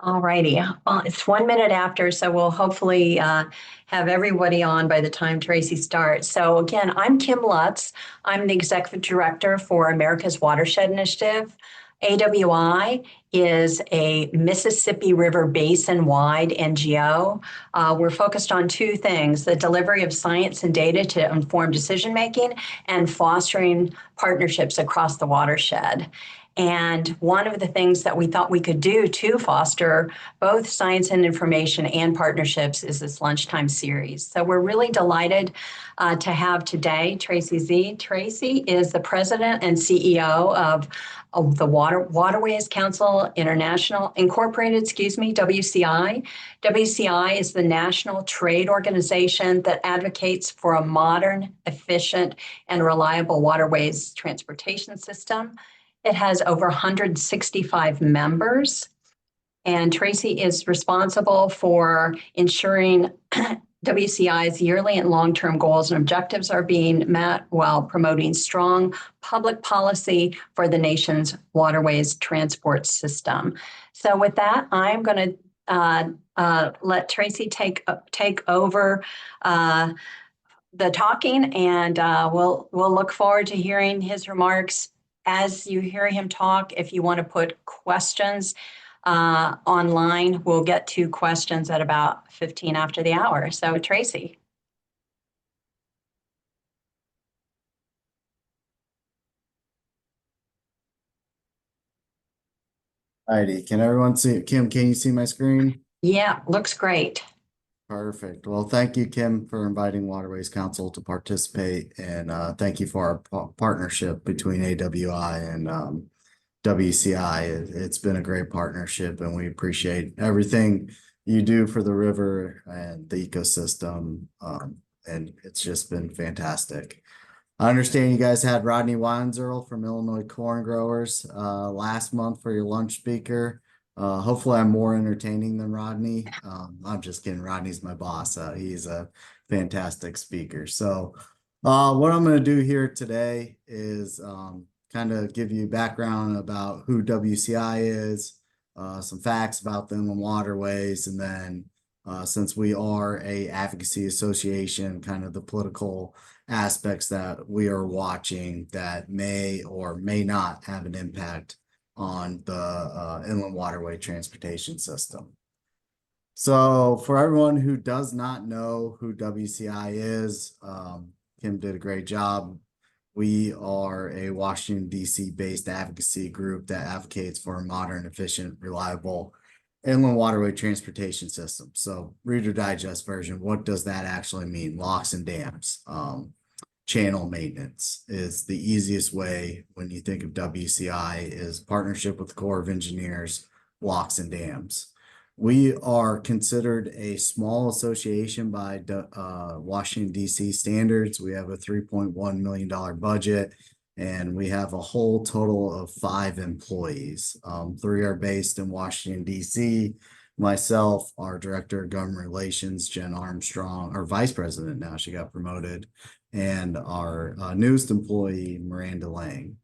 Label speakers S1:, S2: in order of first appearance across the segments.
S1: All righty. Well, it's 1 minute after, so we'll hopefully have everybody on by the time Tracy starts. So again, I'm Kim Lutz. I'm the Executive Director for America's Watershed Initiative. AWI is a Mississippi River Basin-wide NGO. We're focused on two things: the delivery of science and data to inform decision-making and fostering partnerships across the watershed. And one of the things that we thought we could do to foster both science and information and partnerships is this lunchtime series. So we're really delighted to have today Tracy Zea. Tracy is the president and CEO of the Waterways Council International Incorporated, WCI. WCI is the national trade organization that advocates for a modern, efficient, and reliable waterways transportation system. It has over 165 members, and Tracy is responsible for ensuring WCI's yearly and long-term goals and objectives are being met while promoting strong public policy for the nation's waterways transport system. So with that, I'm going to let Tracy take over the talking, and we'll look forward to hearing his remarks. As you hear him talk, if you want to put questions online, we'll get to questions at about 15 after the hour. So Tracy.
S2: Alrighty, can everyone see? Kim, can you see my screen?
S1: Yeah, looks great.
S2: Perfect. Well, thank you, Kim, for inviting Waterways Council to participate, and thank you for our partnership between AWI and WCI. It's been a great partnership, and we appreciate everything you do for the river and the ecosystem, and it's just been fantastic. I understand you guys had Rodney Weinzierl from Illinois Corn Growers last month for your lunch speaker. Hopefully I'm more entertaining than Rodney. I'm just kidding. Rodney's my boss. He's a fantastic speaker. So what I'm going to do here today is kind of give you background about who WCI is, some facts about the inland waterways, and then since we are a advocacy association, kind of the political aspects that we are watching that may or may not have an impact on the inland waterway transportation system. So for everyone who does not know who WCI is, Kim did a great job. We are a Washington, D.C. based advocacy group that advocates for a modern, efficient, reliable inland waterway transportation system. So Reader Digest version, what does that actually mean? Locks and dams. Channel maintenance is the easiest way when you think of WCI is partnership with the Corps of Engineers, locks and dams. We are considered a small association by Washington, D.C. standards. We have a $3.1 million budget, and we have a whole total of 5 employees. 3 are based in Washington, D.C. Myself, our Director of Government Relations, Jen Armstrong, our Vice President now, she got promoted, and our newest employee, Miranda Lang.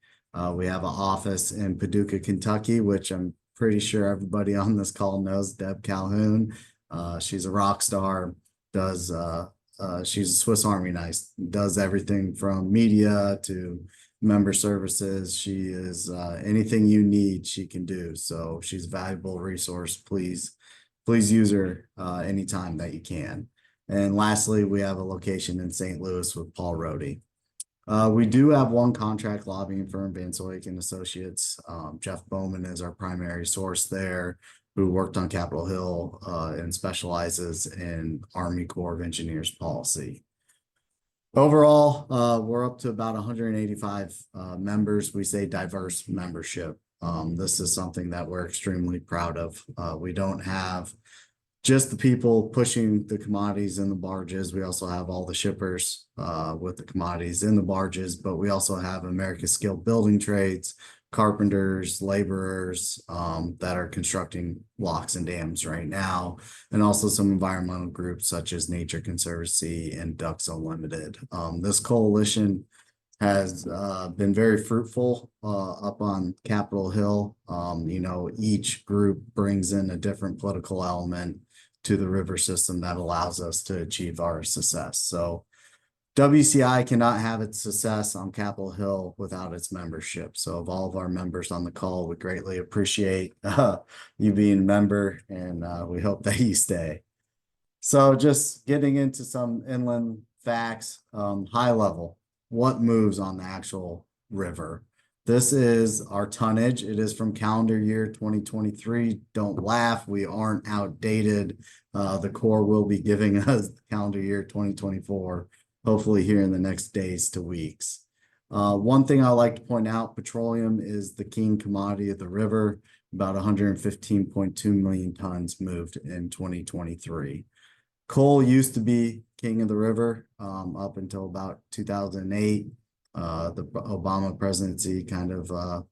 S2: We have an office in Paducah, Kentucky, which I'm pretty sure everybody on this call knows. Deb Calhoun. She's a rock star, she's a Swiss Army knife, does everything from media to member services. She is anything you need, she can do. So she's a valuable resource. Please use her anytime that you can. And lastly, we have a location in St. Louis with Paul Rohde. We do have one contract lobbying firm, Van Soyk and Associates. Jeff Bowman is our primary source there, who worked on Capitol Hill and specializes in Army Corps of Engineers policy. Overall, we're up to about 185 members. We say diverse membership. This is something that we're extremely proud of. We don't have just the people pushing the commodities in the barges. We also have all the shippers with the commodities in the barges, but we also have America's skilled building trades, carpenters, laborers that are constructing locks and dams right now, and also some environmental groups such as Nature Conservancy and Ducks Unlimited. This coalition has been very fruitful up on Capitol Hill. Each group brings in a different political element to the river system that allows us to achieve our success. So WCI cannot have its success on Capitol Hill without its membership. So of all of our members on the call, we greatly appreciate you being a member, and we hope that you stay. So just getting into some inland facts, high level, what moves on the actual river? This is our tonnage. It is from calendar year 2023. Don't laugh, we aren't outdated. The Corps will be giving us calendar year 2024, hopefully here in the next days to weeks. One thing I like to point out, petroleum is the king commodity of the river. About 115.2 million tons moved in 2023. Coal used to be king of the river up until about 2008. The Obama presidency kind of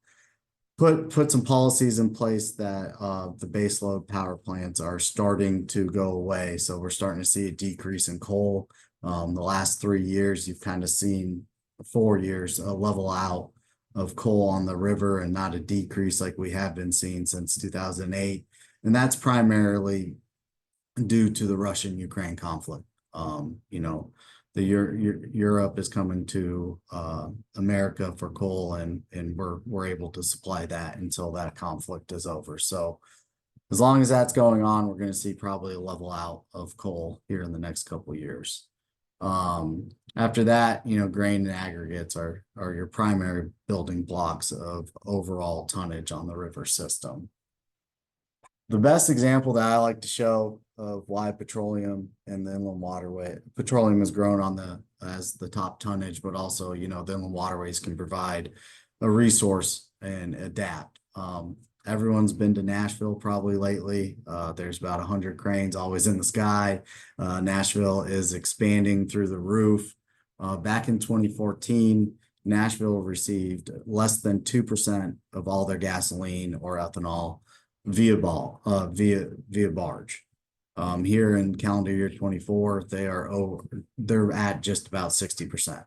S2: put some policies in place that the baseload power plants are starting to go away. So we're starting to see a decrease in coal. The last 3 years, you've kind of seen 4 years a level out of coal on the river and not a decrease like we have been seeing since 2008. And that's primarily due to the Russian-Ukraine conflict. Europe is coming to America for coal, and we're able to supply that until that conflict is over. So as long as that's going on, we're going to see probably a level out of coal here in the next couple of years. After that, grain and aggregates are your primary building blocks of overall tonnage on the river system. The best example that I like to show of why petroleum and the inland waterway, petroleum has grown as the top tonnage, but also, the inland waterways can provide a resource and adapt. Everyone's been to Nashville probably lately. There's about 100 cranes always in the sky. Nashville is expanding through the roof. Back in 2014, Nashville received less than 2% of all their gasoline or ethanol via barge. Here in calendar year 24, they're at just about 60%.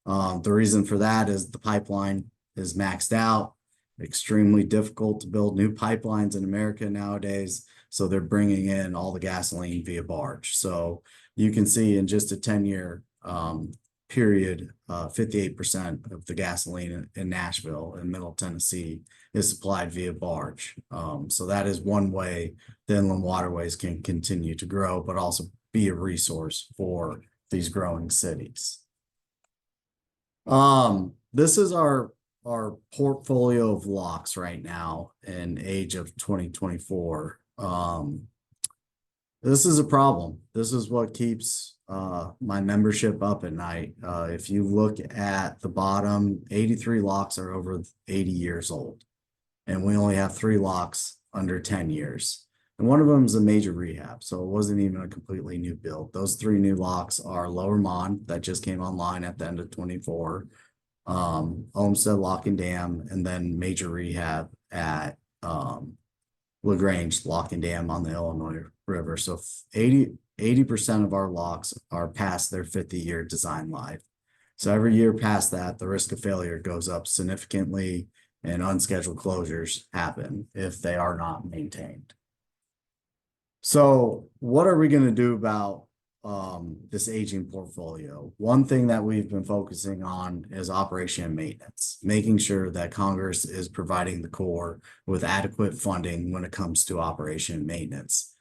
S2: The reason for that is the pipeline is maxed out. Extremely difficult to build new pipelines in America nowadays. So they're bringing in all the gasoline via barge. So you can see in just a 10-year period, 58% of the gasoline in Nashville and Middle Tennessee is supplied via barge. So that is one way the inland waterways can continue to grow, but also be a resource for these growing cities. This is our portfolio of locks right now in age of 2024. This is a problem. This is what keeps my membership up at night. If you look at the bottom, 83 locks are over 80 years old, and we only have 3 locks under 10 years. And one of them is a major rehab, so it wasn't even a completely new build. Those 3 new locks are Lower Mon that just came online at the end of 24, Olmsted Lock and Dam, and then major rehab at LaGrange Lock and Dam on the Illinois River. So 80% of our locks are past their 50-year design life. So every year past that, the risk of failure goes up significantly, and unscheduled closures happen if they are not maintained. So what are we going to do about this aging portfolio? One thing that we've been focusing on is operation and maintenance, making sure that Congress is providing the Corps with adequate funding when it comes to operation and maintenance.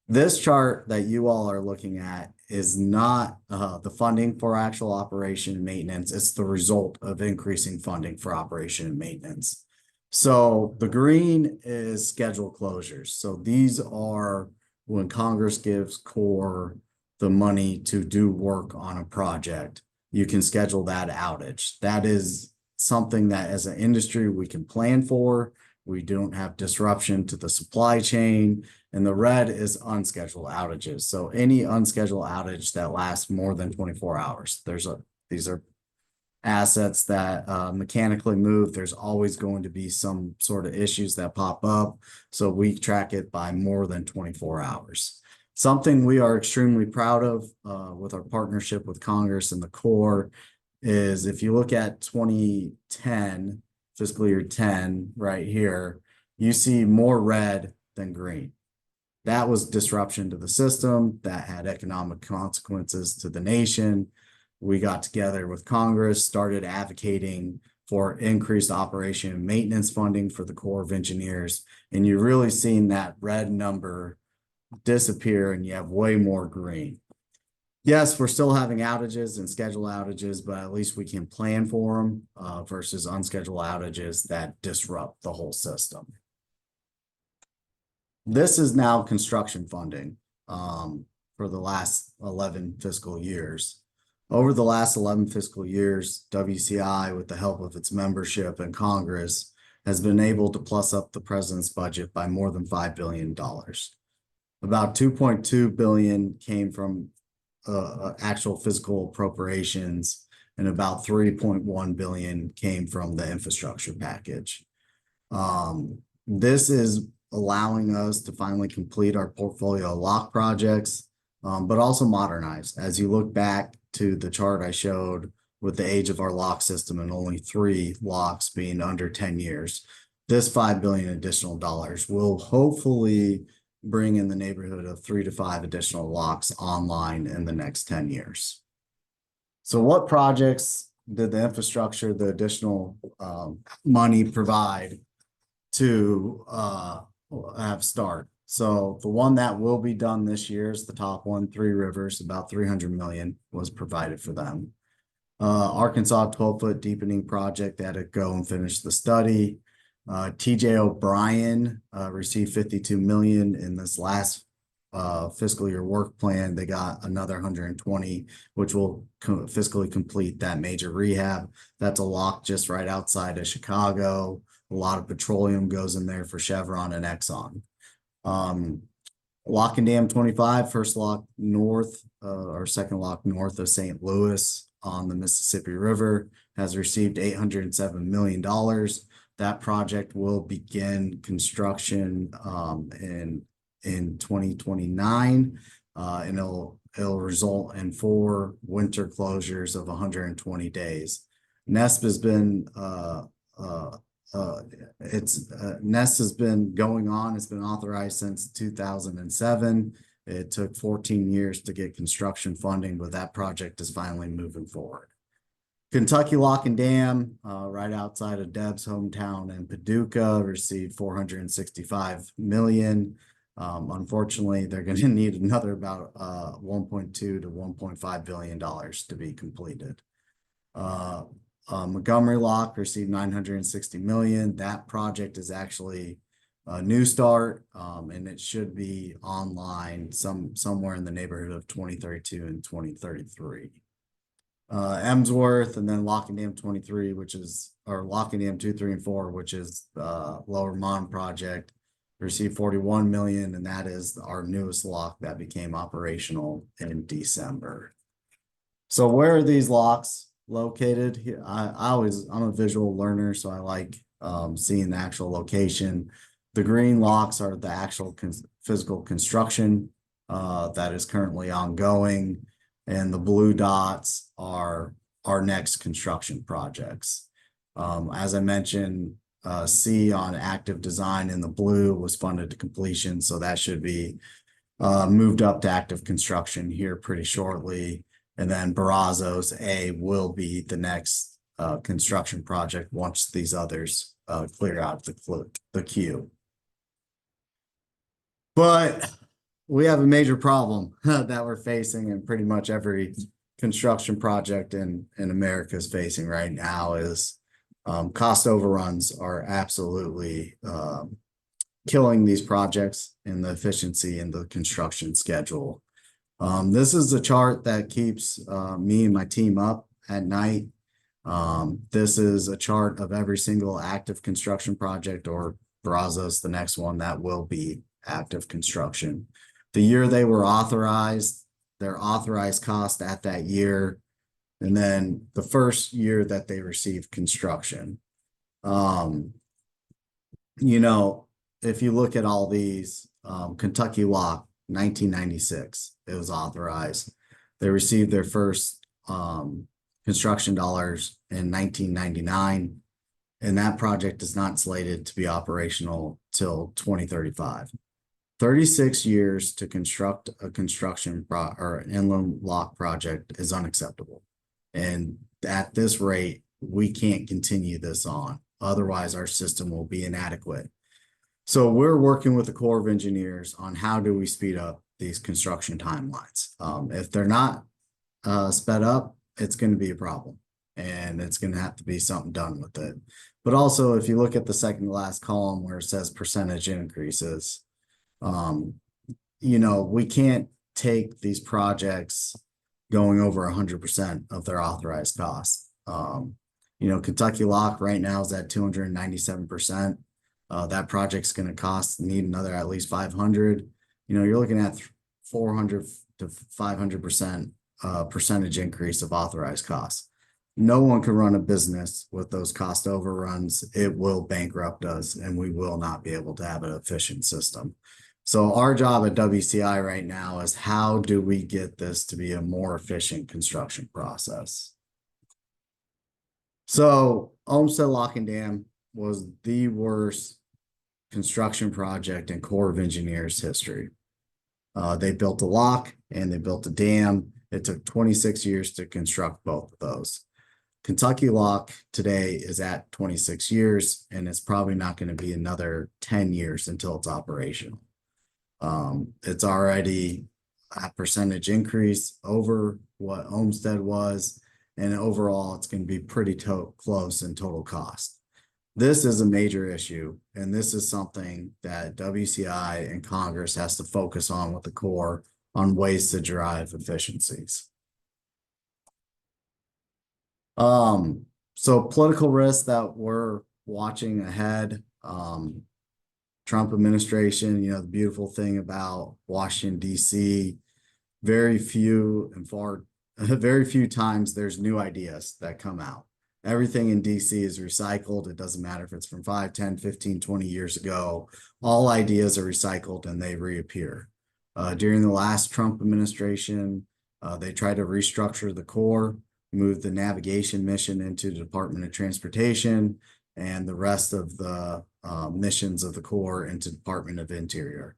S2: This chart that you all are looking at is not the funding for actual operation and maintenance. It's the result of increasing funding for operation and maintenance. So the green is scheduled closures. So these are when Congress gives Corps the money to do work on a project, you can schedule that outage. That is something that as an industry we can plan for. We don't have disruption to the supply chain. And the red is unscheduled outages. So any unscheduled outage that lasts more than 24 hours, these are assets that mechanically move. There's always going to be some sort of issues that pop up. So we track it by more than 24 hours. Something we are extremely proud of with our partnership with Congress and the Corps is if you look at 2010, fiscal year 10 right here, you see more red than green. That was disruption to the system that had economic consequences to the nation. We got together with Congress, started advocating for increased operation and maintenance funding for the Corps of Engineers. And you're really seeing that red number disappear and you have way more green. Yes, we're still having outages and scheduled outages, but at least we can plan for them versus unscheduled outages that disrupt the whole system. This is now construction funding for the last 11 fiscal years. Over the last 11 fiscal years, WCI, with the help of its membership and Congress, has been able to plus up the president's budget by more than $5 billion. About 2.2 billion came from actual physical appropriations, and about 3.1 billion came from the infrastructure package. This is allowing us to finally complete our portfolio of lock projects, but also modernize. As you look back to the chart I showed with the age of our lock system and only 3 locks being under 10 years, this $5 billion additional dollars will hopefully bring in the neighborhood of 3 to 5 additional locks online in the next 10 years. So what projects did the infrastructure, the additional money provide to have start? So the one that will be done this year is the top one, Three Rivers. About 300 million was provided for them. Arkansas 12-foot deepening project, they had to go and finish the study. TJ O'Brien received 52 million in this last fiscal year work plan. They got another 120, which will fiscally complete that major rehab. That's a lock just right outside of Chicago. A lot of petroleum goes in there for Chevron and Exxon. Lock and Dam 25, first lock north, or second lock north of St. Louis on the Mississippi River, has received $807 million. That project will begin construction in 2029, and it'll result in 4 winter closures of 120 days. NESP has been NEST has been going on. It's been authorized since 2007. It took 14 years to get construction funding, but that project is finally moving forward. Kentucky Lock and Dam, right outside of Deb's hometown in Paducah, received 465 million. Unfortunately, they're going to need another about 1.2 to 1.5 billion dollars to be completed. Montgomery Lock received 960 million. That project is actually a new start, and it should be online somewhere in the neighborhood of 2032 and 2033. Emsworth, and then Lock and Dam 23, which is, or Lock and Dam 2, 3, and 4, which is Lower Mon project, received 41 million, and that is our newest lock that became operational in December. So where are these locks located? Here, I'm a visual learner, so I like seeing the actual location. The green locks are the actual physical construction that is currently ongoing, and the blue dots are our next construction projects. As I mentioned, C on active design in the blue was funded to completion, so that should be moved up to active construction here pretty shortly. And then Brazos A will be the next construction project once these others clear out the queue. But we have a major problem that we're facing, and pretty much every construction project in America is facing right now, is cost overruns are absolutely killing these projects and the efficiency in the construction schedule. This is a chart that keeps me and my team up at night. This is a chart of every single active construction project, or Brazos, the next one that will be active construction. The year they were authorized, their authorized cost at that year, and then the first year that they received construction. You know, if you look at all these, Kentucky Lock, 1996, it was authorized. They received their first construction dollars in 1999, and that project is not slated to be operational till 2035. 36 years to construct a or an inland lock project is unacceptable. And at this rate, we can't continue this on. Otherwise, our system will be inadequate. So we're working with the Corps of Engineers on how do we speed up these construction timelines. If they're not sped up, it's going to be a problem, and it's going to have to be something done with it. But also, if you look at the second last column where it says percentage increases, we can't take these projects going over 100% of their authorized costs. Kentucky Lock right now is at 297%. That project's going to need another at least 500. You're looking at 400 to 500% percentage increase of authorized costs. No one can run a business with those cost overruns. It will bankrupt us, and we will not be able to have an efficient system. So our job at WCI right now is how do we get this to be a more efficient construction process? So Olmsted Lock and Dam was the worst construction project in Corps of Engineers history. They built a lock and they built a dam. It took 26 years to construct both of those. Kentucky Lock today is at 26 years, and it's probably not going to be another 10 years until it's operational. It's already a percentage increase over what Olmsted was, and overall it's going to be pretty close in total cost. This is a major issue, and this is something that WCI and Congress has to focus on with the Corps on ways to drive efficiencies. So political risks that we're watching ahead. Trump administration, the beautiful thing about Washington, D.C., very few times there's new ideas that come out. Everything in D.C. is recycled. It doesn't matter if it's from 5, 10, 15, 20 years ago. All ideas are recycled and they reappear. During the last Trump administration, they tried to restructure the Corps, move the navigation mission into the Department of Transportation, and the rest of the missions of the Corps into Department of Interior.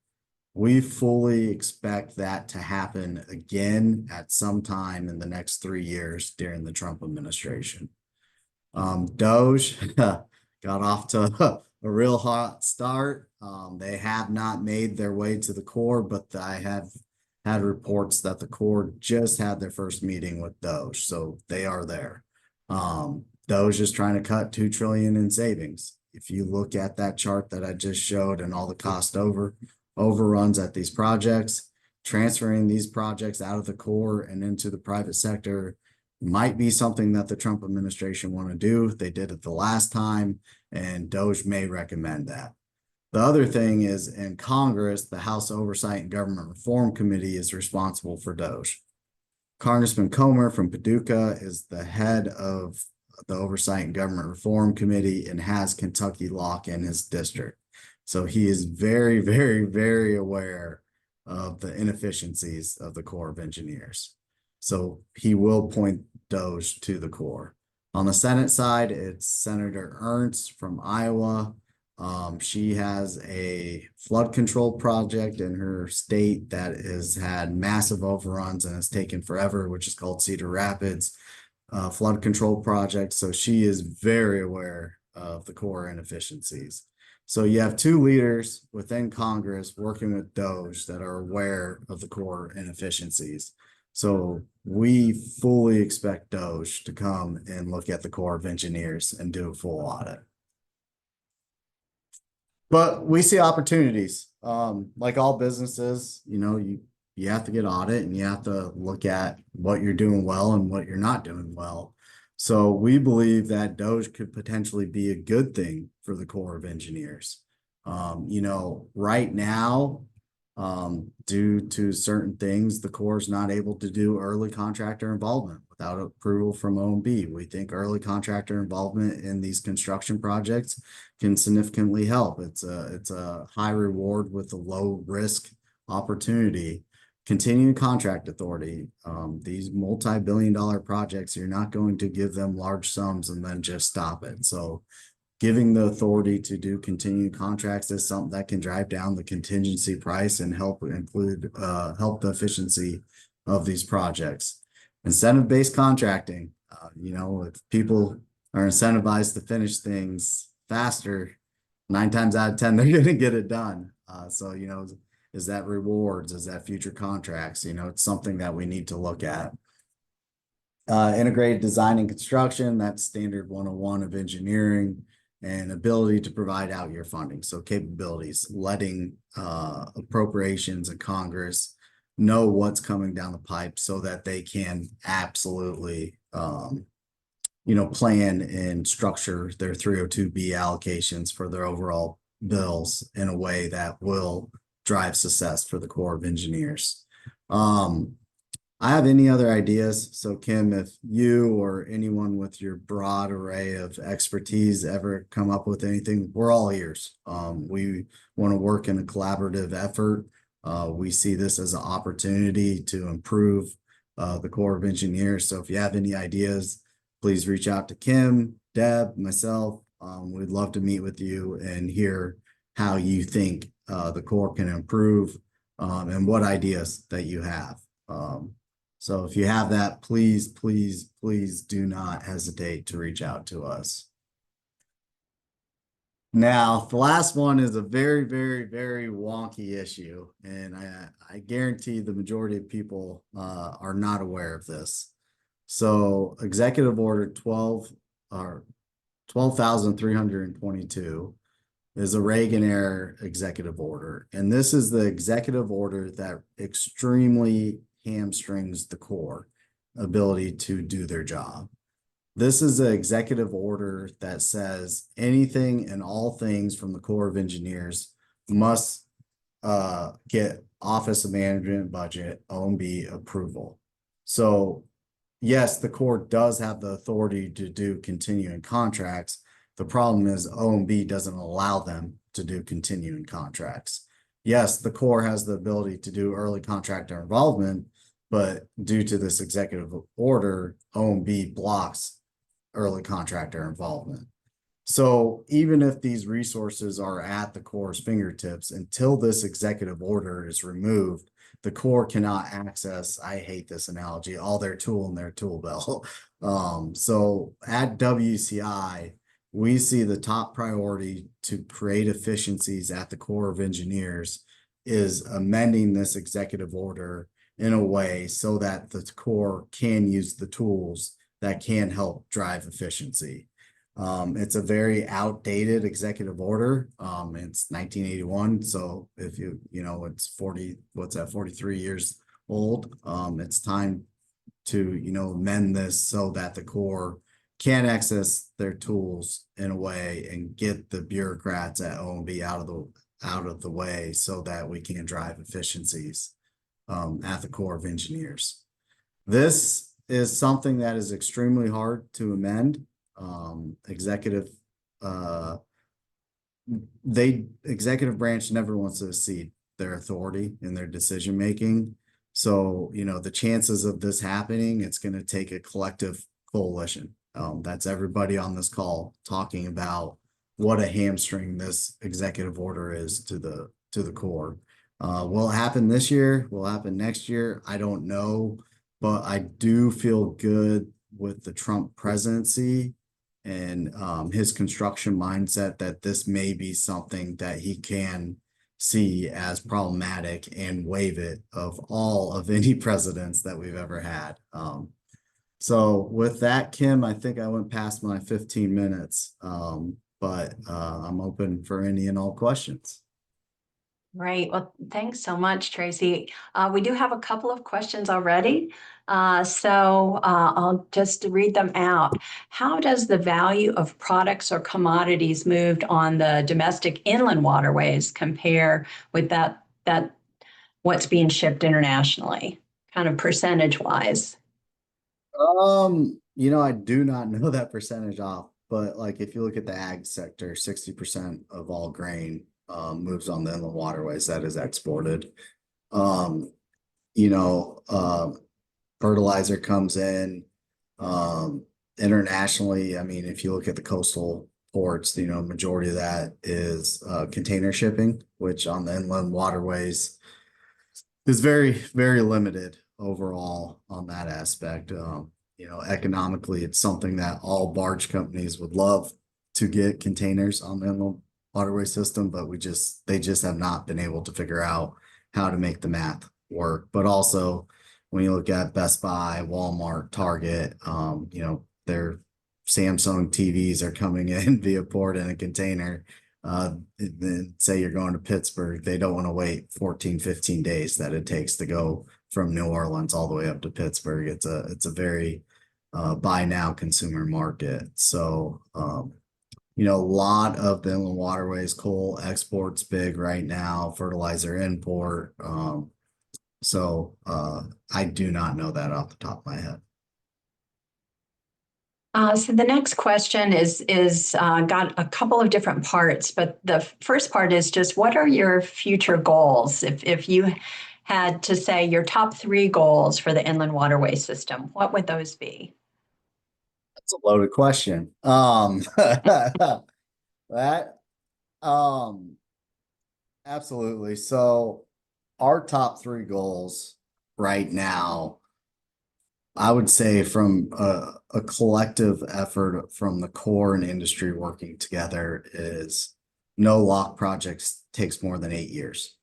S2: We fully expect that to happen again at some time in the next 3 years during the Trump administration. DOGE got off to a real hot start. They have not made their way to the Corps, but I have had reports that the Corps just had their first meeting with DOGE, so they are there. DOGE is trying to cut $2 trillion in savings. If you look at that chart that I just showed and all the cost overruns at these projects, transferring these projects out of the Corps and into the private sector might be something that the Trump administration want to do. They did it the last time, and DOGE may recommend that. The other thing is in Congress, the House Oversight and Government Reform Committee is responsible for DOGE. Congressman Comer from Paducah is the head of the Oversight and Government Reform Committee and has Kentucky Lock in his district. So he is very, very, very aware of the inefficiencies of the Corps of Engineers. So he will point DOGE to the Corps. On the Senate side, it's Senator Ernst from Iowa. She has a flood control project in her state that has had massive overruns and has taken forever, which is called Cedar Rapids flood control project. So she is very aware of the Corps inefficiencies. So you have two leaders within Congress working with DOGE that are aware of the Corps inefficiencies. So we fully expect DOGE to come and look at the Corps of Engineers and do a full audit. But we see opportunities. Like all businesses, you have to get audit and you have to look at what you're doing well and what you're not doing well. So we believe that DOGE could potentially be a good thing for the Corps of Engineers. Right now, due to certain things, the Corps is not able to do early contractor involvement without approval from OMB. We think early contractor involvement in these construction projects can significantly help. It's a high reward with a low risk opportunity continuing contract authority. These multi-billion-dollar projects, you're not going to give them large sums and then just stop it. So giving the authority to do continuing contracts is something that can drive down the contingency price and help the efficiency of these projects. Incentive-based contracting, if people are incentivized to finish things faster, 9 times out of 10, they're going to get it done. Is that rewards? Is that future contracts? It's something that we need to look at. Integrated design and construction, that's standard 101 of engineering, and ability to provide out your funding. So capabilities, letting appropriations and Congress know what's coming down the pipe so that they can absolutely, plan and structure their 302B allocations for their overall bills in a way that will drive success for the Corps of Engineers. I have any other ideas. So Kim, if you or anyone with your broad array of expertise ever come up with anything, we're all ears. We want to work in a collaborative effort. We see this as an opportunity to improve the Corps of Engineers. So if you have any ideas, please reach out to Kim, Deb, myself. We'd love to meet with you and hear how you think the Corps can improve and what ideas that you have. So if you have that, please, please, please do not hesitate to reach out to us. Now, the last one is a very, very, very wonky issue, and I guarantee the majority of people are not aware of this. So Executive Order 12,322 is a Reagan era executive order. And this is the executive order that extremely hamstrings the Corps ability to do their job. This is an executive order that says anything and all things from the Corps of Engineers must get Office of Management Budget, OMB approval. So yes, the Corps does have the authority to do continuing contracts. The problem is OMB doesn't allow them to do continuing contracts. Yes, the Corps has the ability to do early contractor involvement, but due to this executive order, OMB blocks early contractor involvement. So even if these resources are at the Corps' fingertips, until this executive order is removed, the Corps cannot access, I hate this analogy, all their tool in their tool belt. So at WCI, we see the top priority to create efficiencies at the Corps of Engineers is amending this executive order in a way so that the Corps can use the tools that can help drive efficiency. It's a very outdated executive order. It's 1981. So if it's 43 years old. It's time to, amend this so that the Corps can access their tools in a way and get the bureaucrats at OMB out of the way so that we can drive efficiencies at the Corps of Engineers. This is something that is extremely hard to amend. Executive branch never wants to cede their authority in their decision making. So, the chances of this happening, it's going to take a collective coalition. That's everybody on this call talking about what a hamstring this executive order is to the Corps. Will it happen this year? Will it happen next year? I don't know, but I do feel good with the Trump presidency and his construction mindset that this may be something that he can see as problematic and waive it of all of any presidents that we've ever had. So with that, Kim, I think I went past my 15 minutes, but I'm open for any and all questions.
S1: Great. Well, thanks so much, Tracy. We do have a couple of questions already. So I'll just read them out. How does the value of products or commodities moved on the domestic inland waterways compare with that what's being shipped internationally, kind of percentage wise?
S2: I do not know that percentage off, but like if you look at the ag sector, 60% of all grain moves on the inland waterways that is exported. you know, fertilizer comes in, um, internationally. I mean, if you look at the coastal ports, you know, majority of that is, container shipping, which on the inland waterways is very, very limited overall on that aspect. You know, economically, it's something that all barge companies would love to get containers on the inland waterway system, but they just have not been able to figure out how to make the math work. But also, when you look at Best Buy, Walmart, Target, you know, their Samsung TVs are coming in via port in a container. Then say you're going to Pittsburgh, they don't want to wait 14, 15 days that it takes to go from New Orleans all the way up to Pittsburgh. It's a very, buy now consumer market. So, you know, a lot of the inland waterways, coal exports big right now, fertilizer import. I do not know that off the top of my head.
S1: So the next question is got a couple of different parts, but the first part is just what are your future goals? If you had to say your top three goals for the inland waterway system, what would those be?
S2: That's a loaded question. That, um, absolutely. So our top three goals right now, I would say from a collective effort from the core and industry working together is no lock projects takes more than 8 years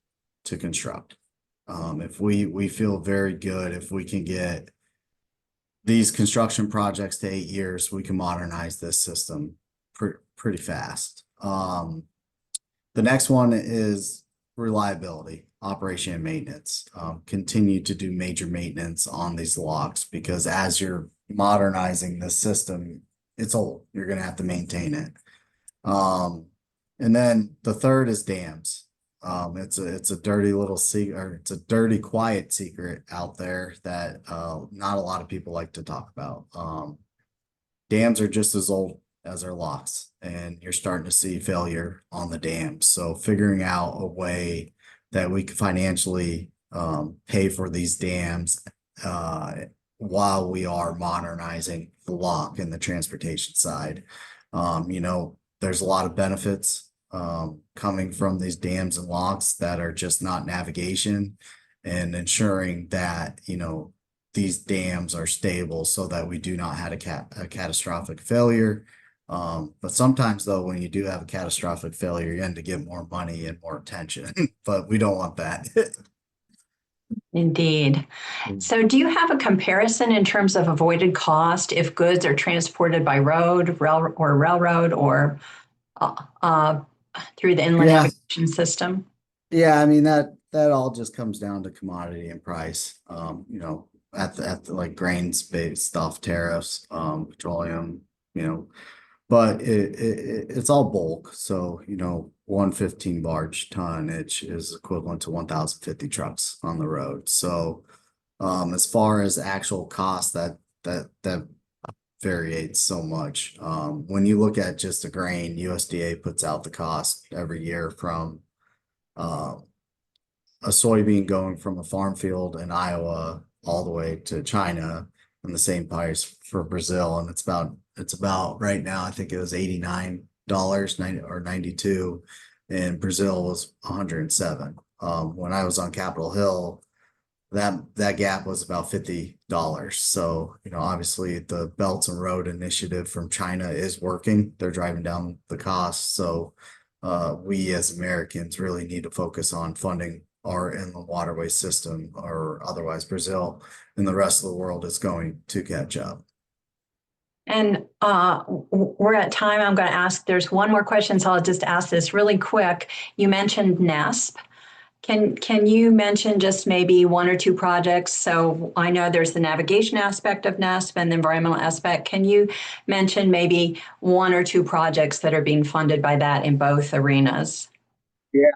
S2: to construct. If we feel very good, if we can get these construction projects to 8 years, we can modernize this system pretty fast. The next one is reliability, operation and maintenance. Continue to do major maintenance on these locks because as you're modernizing the system, it's old. You're going to have to maintain it. And then the third is dams. It's a dirty little secret, or it's a dirty, quiet secret out there that not a lot of people like to talk about. Dams are just as old as our locks, and you're starting to see failure on the dams. So figuring out a way that we can financially pay for these dams while we are modernizing the lock and the transportation side. You know, there's a lot of benefits coming from these dams and locks that are just not navigation and ensuring that, you know, these dams are stable so that we do not have a catastrophic failure. But sometimes though, when you do have a catastrophic failure, you end to get more money and more attention, but we don't want that.
S1: Indeed. So do you have a comparison in terms of avoided cost if goods are transported by road, railroad, or uh, uh, through the inland
S2: Yeah,
S1: navigation system?
S2: yeah. I mean that all just comes down to commodity and price. You know, at the like grains based stuff, tariffs, petroleum, you know, but it's all bulk. So, you know, 115 barge tonnage is equivalent to 1,050 trucks on the road. So, as far as actual cost, that variates so much. When you look at just a grain, USDA puts out the cost every year from uh, a soybean going from a farm field in Iowa all the way to China and the same price for Brazil. And it's about right now, I think it was $89, 90 or 92, and Brazil was 107. When I was on Capitol Hill, that gap was about $50. So, you know, obviously the Belts and Road Initiative from China is working. They're driving down the costs. So we as Americans really need to focus on funding our inland waterway system, or otherwise Brazil and the rest of the world is going to catch up.
S1: And we're at time. I'm going to ask, there's one more question, so I'll just ask this really quick. You mentioned NESP. Can you mention just maybe one or two projects? So I know there's the navigation aspect of NESP and the environmental aspect. Can you mention maybe one or two projects that are being funded by that in both arenas?
S2: Yeah.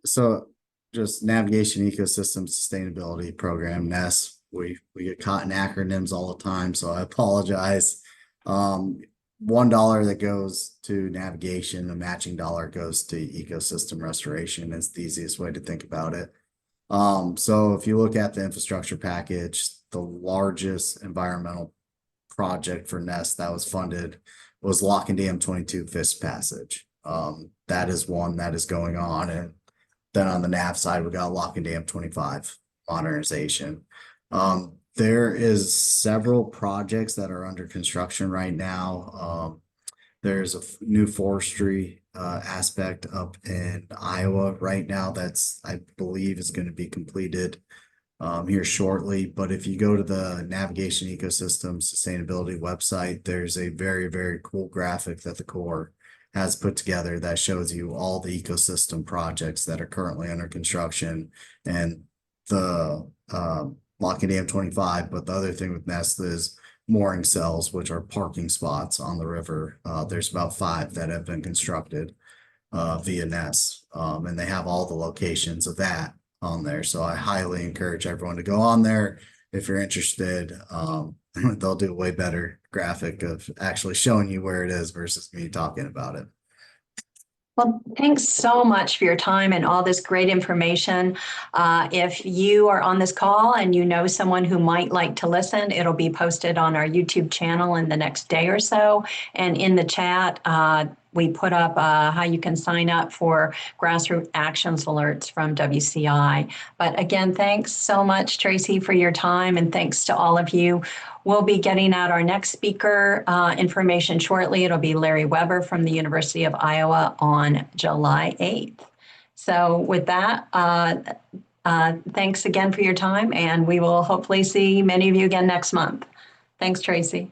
S2: So just navigation ecosystem sustainability program, NESP. We get caught in acronyms all the time, so I apologize. $1 that goes to navigation, a matching dollar goes to ecosystem restoration is the easiest way to think about it. So if you look at the infrastructure package, the largest environmental project for Nest that was funded was Lock and Dam 22 Fish Passage. That is one that is going on. And then on the NAV side, we got Lock and Dam 25 modernization. There is several projects that are under construction right now. There's a new forestry aspect up in Iowa right now that's, I believe, is going to be completed here shortly. But if you go to the Navigation Ecosystem Sustainability website, there's a very, very cool graphic that the Corps has put together that shows you all the ecosystem projects that are currently under construction and the Lock and Dam 25. But the other thing with Nest is mooring cells, which are parking spots on the river. There's about 5 that have been constructed via Nest, and they have all the locations of that on there. So I highly encourage everyone to go on there if you're interested. They'll do a way better graphic of actually showing you where it is versus me talking about it.
S1: Well, thanks so much for your time and all this great information. If you are on this call and you know someone who might like to listen, it'll be posted on our YouTube channel in the next day or so. And in the chat, we put up how you can sign up for grassroots actions alerts from WCI. But again, thanks so much, Tracy, for your time, and thanks to all of you. We'll be getting out our next speaker information shortly. It'll be Larry Weber from the University of Iowa on July 8th. So with that, thanks again for your time, and we will hopefully see many of you again next month. Thanks, Tracy.